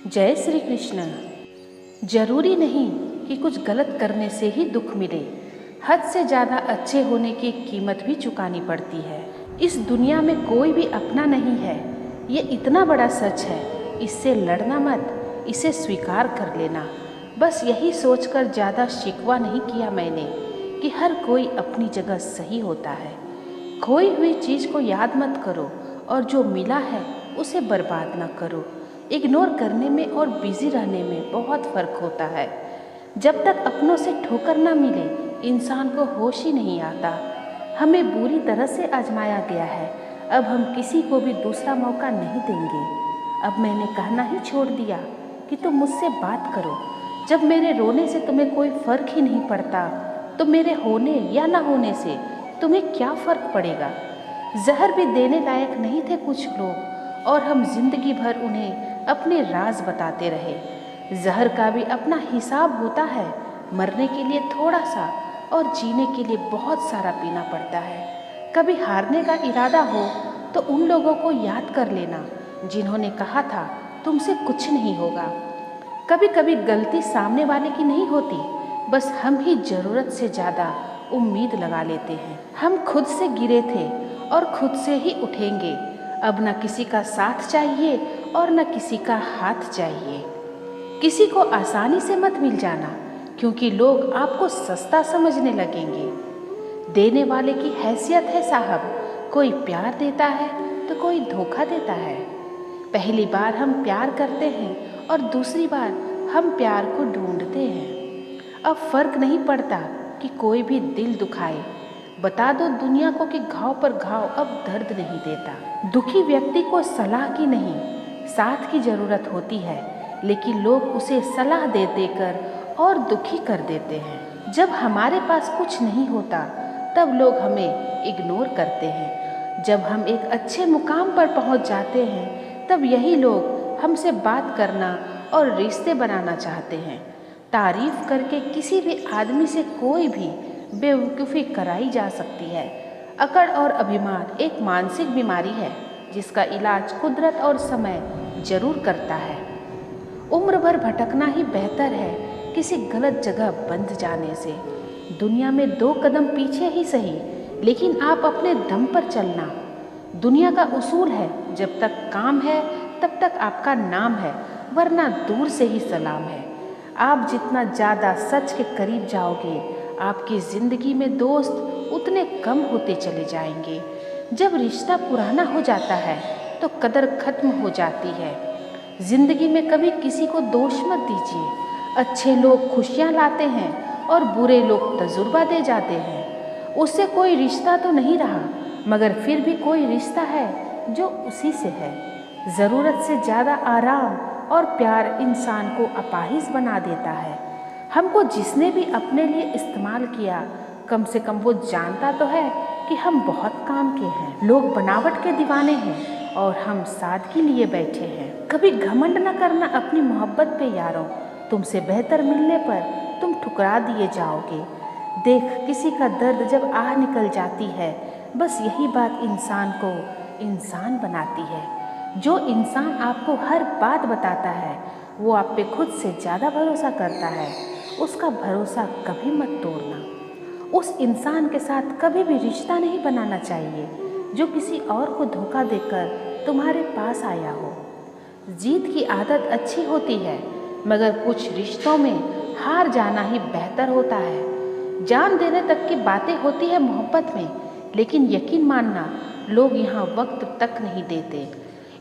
जय श्री कृष्ण। जरूरी नहीं कि कुछ गलत करने से ही दुख मिले। हद से ज़्यादा अच्छे होने की कीमत भी चुकानी पड़ती है। इस दुनिया में कोई भी अपना नहीं है, ये इतना बड़ा सच है। इससे लड़ना मत, इसे स्वीकार कर लेना। बस यही सोचकर ज़्यादा शिकवा नहीं किया मैंने कि हर कोई अपनी जगह सही होता है। खोई हुई चीज़ को याद मत करो और जो मिला है उसे बर्बाद न करो। इग्नोर करने में और बिजी रहने में बहुत फ़र्क होता है। जब तक अपनों से ठोकर न मिले इंसान को होश ही नहीं आता। हमें बुरी तरह से आजमाया गया है, अब हम किसी को भी दूसरा मौका नहीं देंगे। अब मैंने कहना ही छोड़ दिया कि तुम मुझसे बात करो। जब मेरे रोने से तुम्हें कोई फ़र्क ही नहीं पड़ता तो मेरे होने या ना होने से तुम्हें क्या फ़र्क पड़ेगा। जहर भी देने लायक नहीं थे कुछ लोग और हम जिंदगी भर उन्हें अपने राज बताते रहे। जहर का भी अपना हिसाब होता है। मरने के लिए थोड़ा सा और जीने के लिए बहुत सारा पीना पड़ता है। कभी हारने का इरादा हो तो उन लोगों को याद कर लेना जिन्होंने कहा था तुमसे कुछ नहीं होगा। कभी कभी गलती सामने वाले की नहीं होती, बस हम ही ज़रूरत से ज़्यादा उम्मीद लगा लेते हैं। हम खुद से गिरे थे और खुद से ही उठेंगे। अब न किसी का साथ चाहिए और न किसी का हाथ चाहिए। किसी को आसानी से मत मिल जाना, क्योंकि लोग आपको सस्ता समझने लगेंगे। देने वाले की हैसियत है साहब, कोई प्यार देता है तो कोई धोखा देता है। पहली बार हम प्यार करते हैं और दूसरी बार हम प्यार को ढूंढते हैं। अब फर्क नहीं पड़ता कि कोई भी दिल दुखाए। बता दो दुनिया को कि घाव पर घाव अब दर्द नहीं देता। दुखी व्यक्ति को सलाह की नहीं, साथ की ज़रूरत होती है, लेकिन लोग उसे सलाह दे देकर और दुखी कर देते हैं। जब हमारे पास कुछ नहीं होता तब लोग हमें इग्नोर करते हैं। जब हम एक अच्छे मुकाम पर पहुंच जाते हैं तब यही लोग हमसे बात करना और रिश्ते बनाना चाहते हैं। तारीफ करके किसी भी आदमी से कोई भी बेवकूफ़ी कराई जा सकती है। अकड़ और अभिमान एक मानसिक बीमारी है जिसका इलाज कुदरत और समय जरूर करता है। उम्र भर भटकना ही बेहतर है किसी गलत जगह बंध जाने से। दुनिया में 2 कदम पीछे ही सही, लेकिन आप अपने दम पर चलना। दुनिया का उसूल है, जब तक काम है तब तक आपका नाम है, वरना दूर से ही सलाम है। आप जितना ज़्यादा सच के करीब जाओगे, आपकी ज़िंदगी में दोस्त उतने कम होते चले जाएंगे। जब रिश्ता पुराना हो जाता है तो कदर खत्म हो जाती है। ज़िंदगी में कभी किसी को दोष मत दीजिए। अच्छे लोग खुशियाँ लाते हैं और बुरे लोग तजुर्बा दे जाते हैं। उससे कोई रिश्ता तो नहीं रहा, मगर फिर भी कोई रिश्ता है जो उसी से है। ज़रूरत से ज़्यादा आराम और प्यार इंसान को अपाहिज बना देता है। हमको जिसने भी अपने लिए इस्तेमाल किया, कम से कम वो जानता तो है कि हम बहुत काम के हैं। लोग बनावट के दीवाने हैं और हम सादगी लिए बैठे हैं। कभी घमंड न करना अपनी मोहब्बत पे यारों, तुमसे बेहतर मिलने पर तुम ठुकरा दिए जाओगे। देख किसी का दर्द जब आह निकल जाती है, बस यही बात इंसान को इंसान बनाती है। जो इंसान आपको हर बात बताता है वो आप पे खुद से ज़्यादा भरोसा करता है। उसका भरोसा कभी मत तोड़ना। उस इंसान के साथ कभी भी रिश्ता नहीं बनाना चाहिए जो किसी और को धोखा देकर तुम्हारे पास आया हो। जीत की आदत अच्छी होती है, मगर कुछ रिश्तों में हार जाना ही बेहतर होता है। जान देने तक की बातें होती है मोहब्बत में, लेकिन यकीन मानना लोग यहाँ वक्त तक नहीं देते।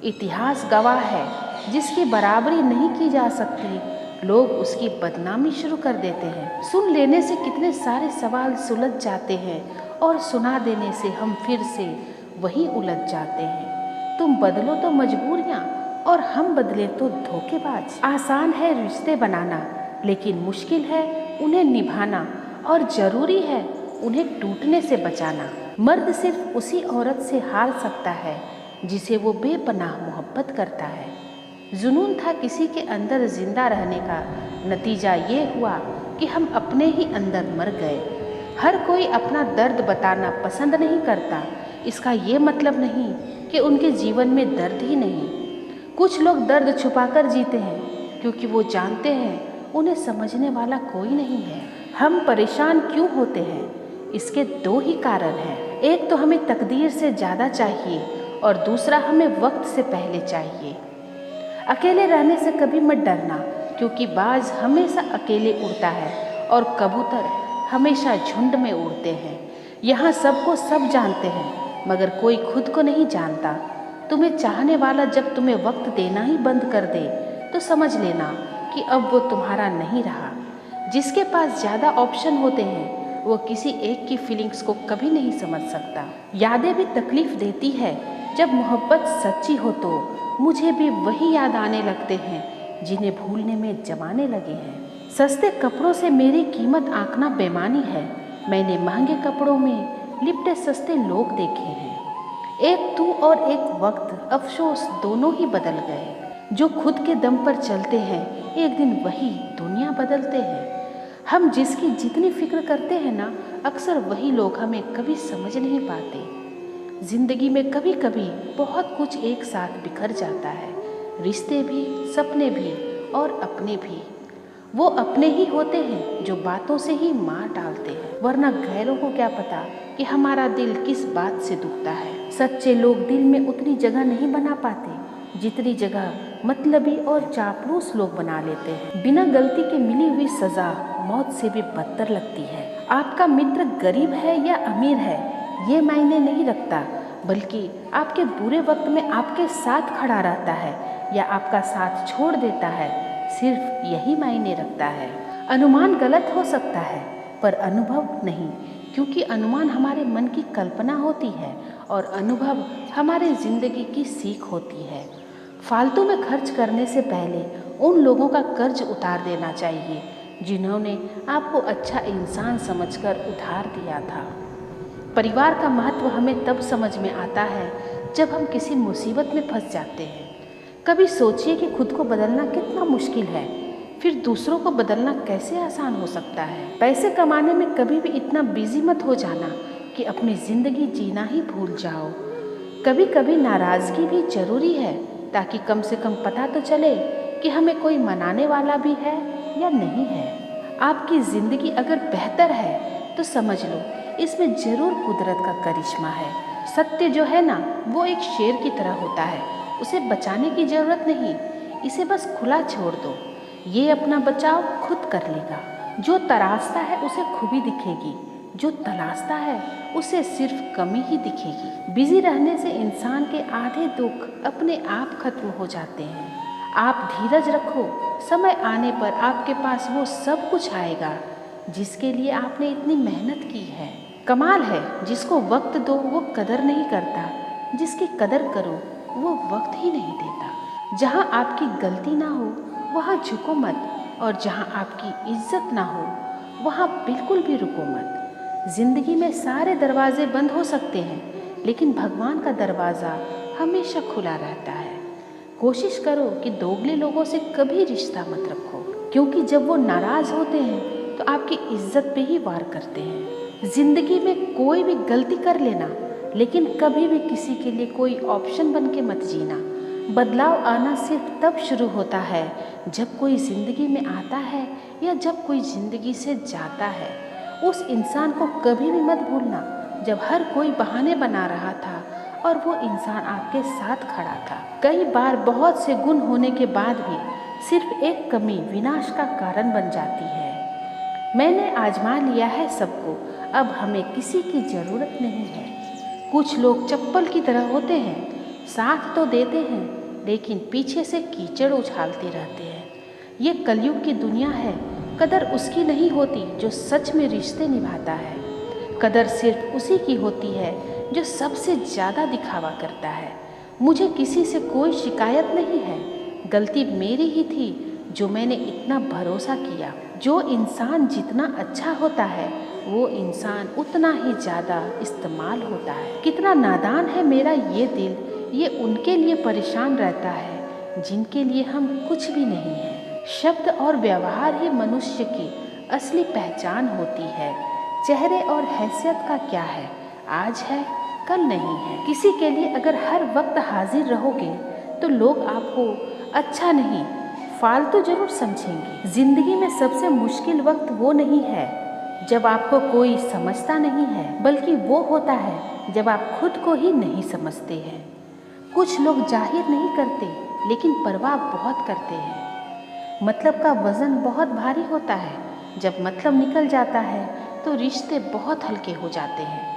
इतिहास गवाह है, जिसकी बराबरी नहीं की जा सकती लोग उसकी बदनामी शुरू कर देते हैं। सुन लेने से कितने सारे सवाल सुलझ जाते हैं और सुना देने से हम फिर से वही उलझ जाते हैं। तुम बदलो तो मजबूरियाँ और हम बदले तो धोखेबाज। आसान है रिश्ते बनाना, लेकिन मुश्किल है उन्हें निभाना, और ज़रूरी है उन्हें टूटने से बचाना। मर्द सिर्फ उसी औरत से हार सकता है जिसे वो बेपनाह मोहब्बत करता है। जुनून था किसी के अंदर जिंदा रहने का, नतीजा ये हुआ कि हम अपने ही अंदर मर गए। हर कोई अपना दर्द बताना पसंद नहीं करता। इसका ये मतलब नहीं कि उनके जीवन में दर्द ही नहीं। कुछ लोग दर्द छुपाकर जीते हैं क्योंकि वो जानते हैं उन्हें समझने वाला कोई नहीं है। हम परेशान क्यों होते हैं? इसके दो ही कारण हैं। एक तो हमें तकदीर से ज़्यादा चाहिए और दूसरा हमें वक्त से पहले चाहिए। अकेले रहने से कभी मत डरना, क्योंकि बाज हमेशा अकेले उड़ता है और कबूतर हमेशा झुंड में उड़ते हैं। यहाँ सबको सब जानते हैं, मगर कोई खुद को नहीं जानता। तुम्हें चाहने वाला जब तुम्हें वक्त देना ही बंद कर दे तो समझ लेना कि अब वो तुम्हारा नहीं रहा। जिसके पास ज़्यादा ऑप्शन होते हैं वो किसी एक की फीलिंग्स को कभी नहीं समझ सकता। यादें भी तकलीफ देती है। जब मोहब्बत सच्ची हो तो मुझे भी वही याद आने लगते हैं जिन्हें भूलने में जमाने लगे हैं। सस्ते कपड़ों से मेरी कीमत आंकना बेईमानी है। मैंने महंगे कपड़ों में लिपटे सस्ते लोग देखे हैं। एक तू और एक वक्त, अफसोस दोनों ही बदल गए। जो खुद के दम पर चलते हैं एक दिन वही दुनिया बदलते हैं। हम जिसकी जितनी फिक्र करते हैं ना, अक्सर वही लोग हमें कभी समझ नहीं पाते। जिंदगी में कभी कभी बहुत कुछ एक साथ बिखर जाता है, रिश्ते भी, सपने भी और अपने भी। वो अपने ही होते हैं जो बातों से ही मार डालते हैं, वरना गैरों को क्या पता कि हमारा दिल किस बात से दुखता है। सच्चे लोग दिल में उतनी जगह नहीं बना पाते जितनी जगह मतलबी और चापलूस लोग बना लेते हैं। बिना गलती के मिली हुई सजा मौत से भी बदतर लगती है। आपका मित्र गरीब है या अमीर है ये मायने नहीं रखता, बल्कि आपके बुरे वक्त में आपके साथ खड़ा रहता है या आपका साथ छोड़ देता है, सिर्फ यही मायने रखता है। अनुमान गलत हो सकता है पर अनुभव नहीं, क्योंकि अनुमान हमारे मन की कल्पना होती है और अनुभव हमारे जिंदगी की सीख होती है। फालतू में खर्च करने से पहले उन लोगों का कर्ज उतार देना चाहिए जिन्होंने आपको अच्छा इंसान समझकर उधार दिया था। परिवार का महत्व हमें तब समझ में आता है जब हम किसी मुसीबत में फंस जाते हैं। कभी सोचिए कि खुद को बदलना कितना मुश्किल है, फिर दूसरों को बदलना कैसे आसान हो सकता है। पैसे कमाने में कभी भी इतना बिजी मत हो जाना कि अपनी ज़िंदगी जीना ही भूल जाओ। कभी कभी नाराज़गी भी ज़रूरी है, ताकि कम से कम पता तो चले कि हमें कोई मनाने वाला भी है या नहीं है। आपकी ज़िंदगी अगर बेहतर है तो समझ लो इसमें ज़रूर कुदरत का करिश्मा है। सत्य जो है ना, वो एक शेर की तरह होता है, उसे बचाने की ज़रूरत नहीं, इसे बस खुला छोड़ दो, ये अपना बचाव खुद कर लेगा। जो तराशता है उसे खूबी दिखेगी, जो तलाशता है उसे सिर्फ कमी ही दिखेगी। बिजी रहने से इंसान के आधे दुख अपने आप खत्म हो जाते हैं। आप धीरज रखो, समय आने पर आपके पास वो सब कुछ आएगा जिसके लिए आपने इतनी मेहनत की है। कमाल है जिसको वक्त दो वो कदर नहीं करता, जिसकी कदर करो वो वक्त ही नहीं देता। जहाँ आपकी गलती ना हो वहाँ झुको मत, और जहाँ आपकी इज्जत ना हो वहाँ बिल्कुल भी रुको मत। जिंदगी में सारे दरवाजे बंद हो सकते हैं, लेकिन भगवान का दरवाज़ा हमेशा खुला रहता है। कोशिश करो कि दोगले लोगों से कभी रिश्ता मत रखो, क्योंकि जब वो नाराज़ होते हैं तो आपकी इज्जत पे ही वार करते हैं। जिंदगी में कोई भी गलती कर लेना, लेकिन कभी भी किसी के लिए कोई ऑप्शन बन के मत जीना। बदलाव आना सिर्फ तब शुरू होता है जब कोई ज़िंदगी में आता है या जब कोई ज़िंदगी से जाता है। उस इंसान को कभी भी मत भूलना जब हर कोई बहाने बना रहा था और वो इंसान आपके साथ खड़ा था। कई बार बहुत से गुण होने के बाद भी सिर्फ एक कमी विनाश का कारण बन जाती है। मैंने आजमा लिया है सबको, अब हमें किसी की ज़रूरत नहीं है। कुछ लोग चप्पल की तरह होते हैं, साथ तो देते हैं लेकिन पीछे से कीचड़ उछालते रहते हैं। ये कलयुग की दुनिया है। कदर उसकी नहीं होती जो सच में रिश्ते निभाता है। कदर सिर्फ उसी की होती है जो सबसे ज़्यादा दिखावा करता है। मुझे किसी से कोई शिकायत नहीं है, गलती मेरी ही थी जो मैंने इतना भरोसा किया। जो इंसान जितना अच्छा होता है वो इंसान उतना ही ज़्यादा इस्तेमाल होता है। कितना नादान है मेरा ये दिल, ये उनके लिए परेशान रहता है जिनके लिए हम कुछ भी नहीं हैं। शब्द और व्यवहार ही मनुष्य की असली पहचान होती है। चेहरे और हैसियत का क्या है, आज है कल नहीं है। किसी के लिए अगर हर वक्त हाजिर रहोगे तो लोग आपको अच्छा नहीं, फालतू जरूर समझेंगे। जिंदगी में सबसे मुश्किल वक्त वो नहीं है जब आपको कोई समझता नहीं है, बल्कि वो होता है जब आप खुद को ही नहीं समझते हैं। कुछ लोग जाहिर नहीं करते, लेकिन परवाह बहुत करते हैं। मतलब का वजन बहुत भारी होता है, जब मतलब निकल जाता है तो रिश्ते बहुत हल्के हो जाते हैं।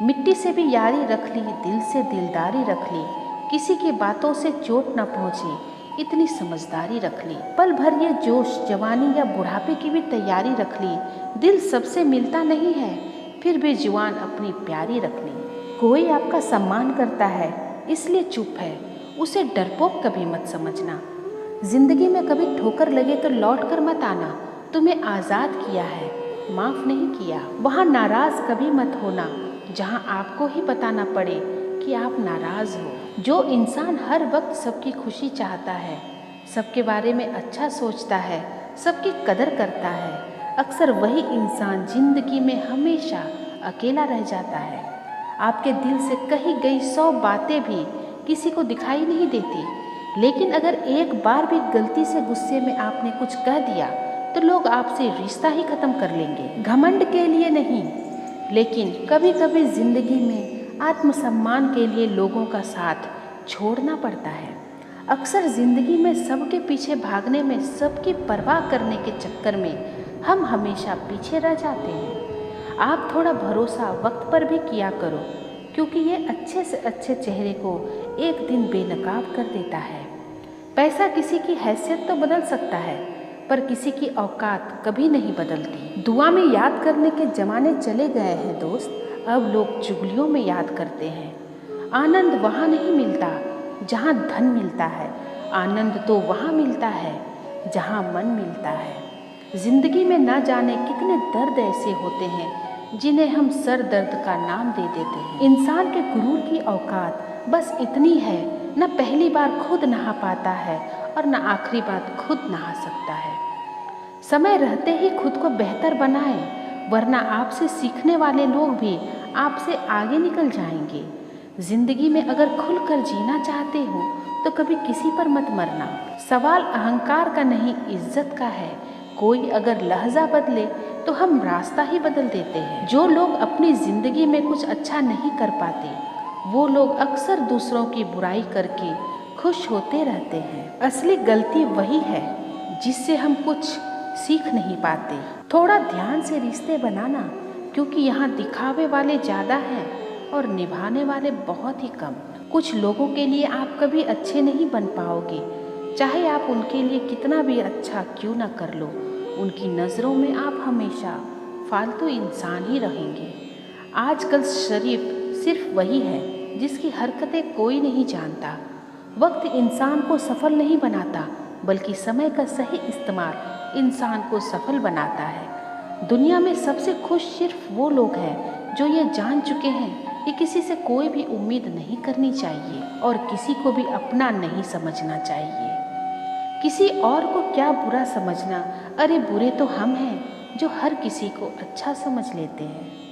मिट्टी से भी यारी रख ली, दिल से दिलदारी रख ली, किसी की बातों से चोट न पहुँचे इतनी समझदारी रख ली। पल भर ये जोश, जवानी या बुढ़ापे की भी तैयारी रख ली। दिल सबसे मिलता नहीं है, फिर भी जुबान अपनी प्यारी रख ली। कोई आपका सम्मान करता है इसलिए चुप है, उसे डरपोक कभी मत समझना। जिंदगी में कभी ठोकर लगे तो लौट कर मत आना। तुम्हें आज़ाद किया है, माफ़ नहीं किया। वहाँ नाराज़ कभी मत होना जहाँ आपको ही बताना पड़े कि आप नाराज़ हो। जो इंसान हर वक्त सबकी खुशी चाहता है, सबके बारे में अच्छा सोचता है, सबकी कदर करता है, अक्सर वही इंसान जिंदगी में हमेशा अकेला रह जाता है। आपके दिल से कही गई 100 बातें भी किसी को दिखाई नहीं देती, लेकिन अगर एक बार भी गलती से गुस्से में आपने कुछ कह दिया तो लोग आपसे रिश्ता ही खत्म कर लेंगे। घमंड के लिए नहीं, लेकिन कभी कभी जिंदगी में आत्मसम्मान के लिए लोगों का साथ छोड़ना पड़ता है। अक्सर जिंदगी में सबके पीछे भागने में, सबकी परवाह करने के चक्कर में हम हमेशा पीछे रह जाते हैं। आप थोड़ा भरोसा वक्त पर भी किया करो, क्योंकि ये अच्छे से अच्छे चेहरे को एक दिन बेनकाब कर देता है। पैसा किसी की हैसियत तो बदल सकता है, पर किसी की औकात कभी नहीं बदलती। दुआ में याद करने के ज़माने चले गए हैं दोस्त, अब लोग चुगलियों में याद करते हैं। आनंद वहाँ नहीं मिलता जहाँ धन मिलता है, आनंद तो वहाँ मिलता है जहाँ मन मिलता है। जिंदगी में ना जाने कितने दर्द ऐसे होते हैं जिन्हें हम सर दर्द का नाम दे देते हैं। इंसान के गुरूर की औकात बस इतनी है, न पहली बार खुद नहा पाता है और न आखिरी बार खुद नहा सकता है। समय रहते ही खुद को बेहतर बनाएं, वरना आपसे सीखने वाले लोग भी आपसे आगे निकल जाएंगे। जिंदगी में अगर खुलकर जीना चाहते हो तो कभी किसी पर मत मरना। सवाल अहंकार का नहीं, इज्जत का है। कोई अगर लहजा बदले तो हम रास्ता ही बदल देते हैं। जो लोग अपनी जिंदगी में कुछ अच्छा नहीं कर पाते, वो लोग अक्सर दूसरों की बुराई करके खुश होते रहते हैं। असली गलती वही है जिससे हम कुछ सीख नहीं पाते। थोड़ा ध्यान से रिश्ते बनाना, क्योंकि यहाँ दिखावे वाले ज़्यादा हैं और निभाने वाले बहुत ही कम। कुछ लोगों के लिए आप कभी अच्छे नहीं बन पाओगे, चाहे आप उनके लिए कितना भी अच्छा क्यों ना कर लो। उनकी नज़रों में आप हमेशा फालतू इंसान ही रहेंगे। आजकल शरीफ सिर्फ वही है जिसकी हरकतें कोई नहीं जानता। वक्त इंसान को सफल नहीं बनाता, बल्कि समय का सही इस्तेमाल इंसान को सफल बनाता है। दुनिया में सबसे खुश सिर्फ वो लोग हैं जो ये जान चुके हैं कि किसी से कोई भी उम्मीद नहीं करनी चाहिए और किसी को भी अपना नहीं समझना चाहिए। किसी और को क्या बुरा समझना, अरे बुरे तो हम हैं जो हर किसी को अच्छा समझ लेते हैं।